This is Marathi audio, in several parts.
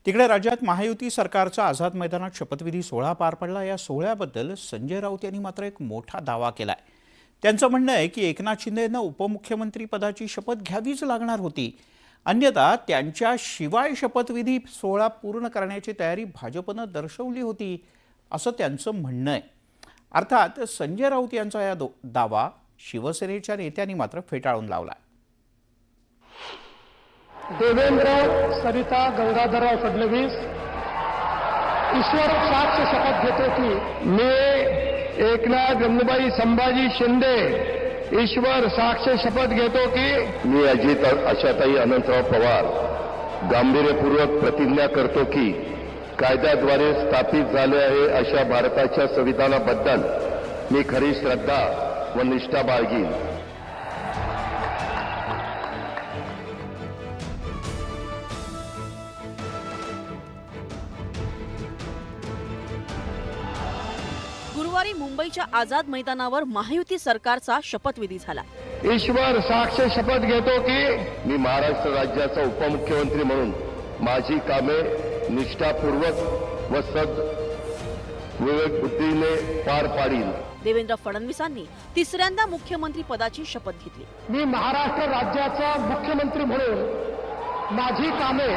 तिकडे राज्यात महायुती सरकारचा आझाद मैदानात शपथविधी सोहळा पार पडला। या सोहळ्याबद्दल संजय राऊत यांनी मात्र एक मोठा दावा केलाय। त्यांचं म्हणणं आहे की एकनाथ शिंदे यांना उपमुख्यमंत्री पदाची शपथ घ्यावीच लागणार होती, अन्यथा त्यांच्याशिवाय शपथविधी सोहळा पूर्ण करण्याची तयारी भाजपनं दर्शवली होती, असं त्यांचं म्हणणं आहे। अर्थात संजय राऊत यांचा या दावा शिवसेनेच्या नेत्यांनी मात्र फेटाळून लावला। देवेंद्र सरिता गंगाधरराव फडणवीस ईश्वर साक्ष शपथ घेतो की मी एकनाथ गंगूबाई संभाजी शिंदे ईश्वर साक्ष शपथ घेतो की मी अजित आशाताई अनंतराव पवार गांभीर्यपूर्वक प्रतिज्ञा करतो की कायद्याद्वारे स्थापित झाले आहे अशा भारताच्या संविधानाबद्दल मी खरी श्रद्धा व निष्ठा बाळगीन। गुरुवारी मुंबईच्या आझाद मैदानावर महायुती सरकारचा शपथविधी झाला। ईश्वर साक्ष शपथ घेतो की मी महाराष्ट्र राज्याचा उपमुख्यमंत्री म्हणून माझी कामे निष्ठापूर्वक व विवेक बुद्धीने पार पाडीन। देवेंद्र फडणवीसांनी तिसऱ्यांदा मुख्यमंत्री पदाची शपथ घेतली। मी महाराष्ट्र राज्याचा मुख्यमंत्री म्हणून माझी कामे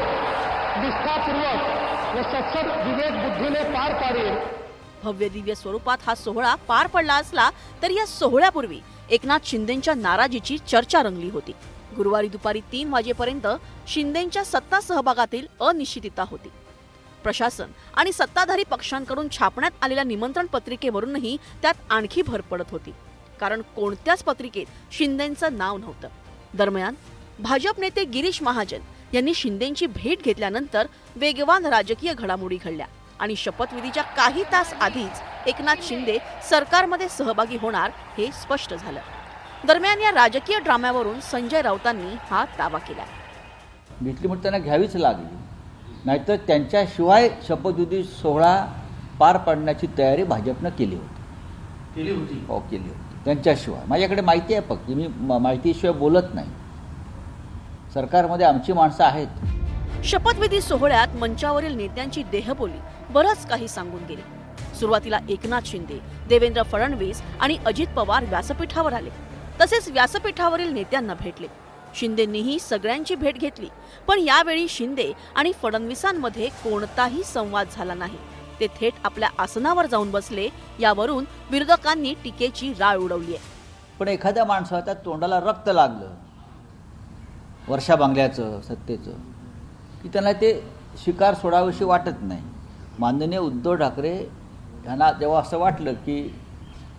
निष्ठापूर्वक व सत्सद विवेक बुद्धीने पार पाडेन। भव्य दिव्य स्वरूपात हा सोहळा पार पडला असला तरी या सोहळ्यापूर्वी एकनाथ शिंदेंच्या नाराजीची चर्चा रंगली होती। गुरुवारी दुपारी 3 वाजेपर्यंत शिंदेंच्या सत्ता सहभागातील अनिश्चितता होती। प्रशासन आणि सत्ताधारी पक्षांकडून छापण्यात आलेल्या निमंत्रण पत्रिकेवरूनही त्यात आणखी भर पडत होती, कारण कोणत्याच पत्रिकेत शिंदेंचं नाव नव्हतं। दरम्यान भाजप नेते गिरीश महाजन यांनी शिंदेंची भेट घेतल्यानंतर वेगवान राजकीय घडामोडी घडल्या आणि शपथविधीच्या काही तास आधीच एकनाथ शिंदे सरकारमध्ये सहभागी होणार हे स्पष्ट झालं। दरम्यान या राजकीय ड्राम्यावरून संजय राऊतांनी हा दावा केला। घेतली म्हणून त्यांना घ्यावीच लागली, नाहीतर त्यांच्याशिवाय शपथविधी सोहळा पार पाडण्याची तयारी भाजपनं केली होती। हो, केली होती त्यांच्याशिवाय। माझ्याकडे माहिती आहे, फक्त मी माहितीशिवाय बोलत नाही। सरकारमध्ये आमची माणसं आहेत। शपथविधी सोहळ्यात मंचावरील नेत्यांची देहबोली बरंच काही सांगून गेली। सुरुवातीला एकनाथ शिंदे, देवेंद्र फडणवीस आणि अजित पवार व्यासपीठावर आले, तसेच व्यासपीठावरील नेत्यांना भेटले। शिंदेंनीही सगळ्यांची भेट घेतली, पण यावेळी शिंदे आणि फडणवीसांमध्ये कोणताही संवाद झाला नाही। ते थेट आपल्या आसनावर जाऊन बसले। यावरून विरोधकांनी टीकेची राळ उडवली आहे। पण एखाद्या माणसाच्या तोंडाला रक्त लागलं वर्षा बांगल्याचं, सत्तेचं, की त्यांना ते शिकार सोडावीशी वाटत नाही। माननीय उद्धव ठाकरे यांना जेव्हा असं वाटलं की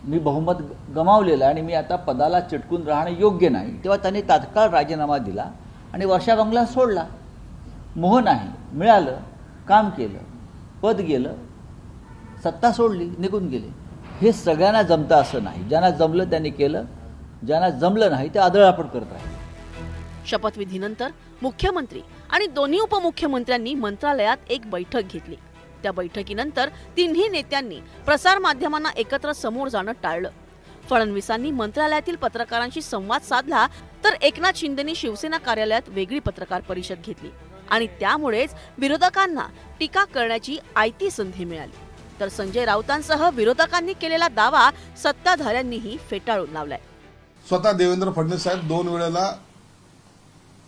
मी बहुमत गमावलेलं आणि मी आता पदाला चिटकून राहणं योग्य नाही, तेव्हा त्यांनी तात्काळ राजीनामा दिला आणि वर्षा बांगला सोडला। मोह नाही, मिळालं, काम केलं, पद गेलं, सत्ता सोडली, निघून गेले। हे सगळ्यांना जमतं असं नाही। ज्यांना जमलं त्यांनी केलं, ज्यांना जमलं नाही ते आदळआपट करत राहिले। शपथविधीनंतर मुख्यमंत्री आणि दोन्ही उपमुख्यमंत्र्यांनी मंत्रालयात एक बैठक घेतली। त्या बैठकीनंतर तिन्ही नेत्यांनी प्रसार माध्यमांना एकत्र समोर जाणं टाळलं। फडणवीसांनी मंत्रालयातील पत्रकारांशी संवाद साधला, तर एकनाथ शिंदेंनी शिवसेना कार्यालयात वेगळी पत्रकार परिषद घेतली आणि त्यामुळेच विरोधकांना टीका करण्याची आयती संधी मिळाली। तर संजय राऊतांसह विरोधकांनी केलेला दावा सत्ताधाऱ्यांनीही फेटाळून लावलाय। स्वतः देवेंद्र फडणवीस साहेब 2 वेळेला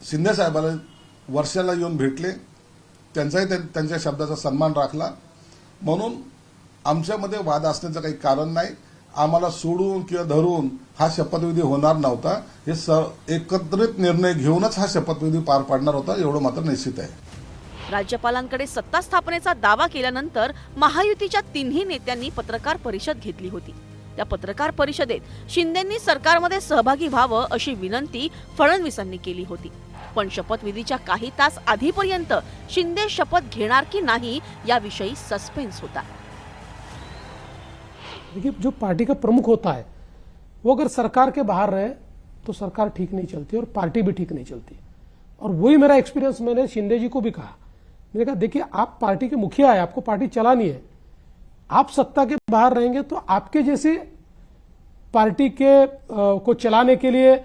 शिंदे साहेबाला वर्षाला येऊन भेटले, त्यांचाही त्यांच्या शब्दाचा सन्मान राखला। म्हणून आमच्यामध्ये वाद असण्याचं काही कारण नाही। आम्हाला सोडून किंवा धरून हा शपथविधी होणार नव्हता। हे एकत्रित निर्णय घेऊनच हा शपथविधी पार पाडणार होता, एवढं मात्र निश्चित आहे। राज्यपालांकडे सत्ता स्थापनेचा दावा केल्यानंतर महायुतीच्या तिन्ही नेत्यांनी पत्रकार परिषद घेतली होती। त्या पत्रकार परिषदेत शिंदेंनी सरकारमध्ये सहभागी व्हावं अशी विनंती फडणवीसांनी केली होती, पण शपथविधीच्या काही तास आधीपर्यंत शिंदे शपथ घेणार की नाही याविषयी सस्पेन्स होता। देखिए, जो पार्टी का प्रमुख होता है वो अगर सरकार के बाहर रहे तो सरकार ठीक नहीं चलती और पार्टी भी ठीक नहीं चलती। और वही मेरा एक्सपीरियंस मैंने शिंदे जी को भी कहा। मैंने कहा देखिए, आप पार्टी के मुखिया है, आपको पार्टी चलानी है। आप सत्ता के बाहर रहेंगे तो आपके जैसे पार्टी के को चलाने के लिए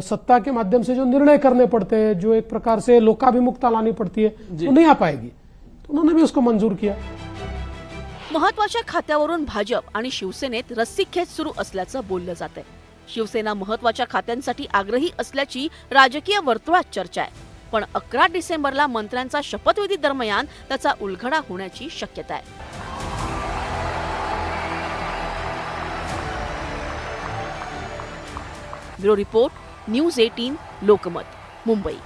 सत्ता के माध्यम से जो निर्णय करने पड़ते हैं, जो एक प्रकार से लोकाभिमुखता लानी पड़ती है, वो नहीं आ पाएगी। तो उन्होंने भी उसको मंजूर किया। महत्वाच्या खात्यावरून भाजप आणि शिवसेनेत रस्सीखेच सुरू असल्याचं बोललं जातंय। शिवसेना महत्वाच्या खात्यांसाठी आग्रही असल्याची राजकीय वर्तुळात चर्चा आहे, पण 11 डिसेंबरला मंत्र्यांचा शपथविधी दरम्यान त्याचा उलगडा होण्याची शक्यता आहे। Bureau report, news 18 Lokmat, Mumbai.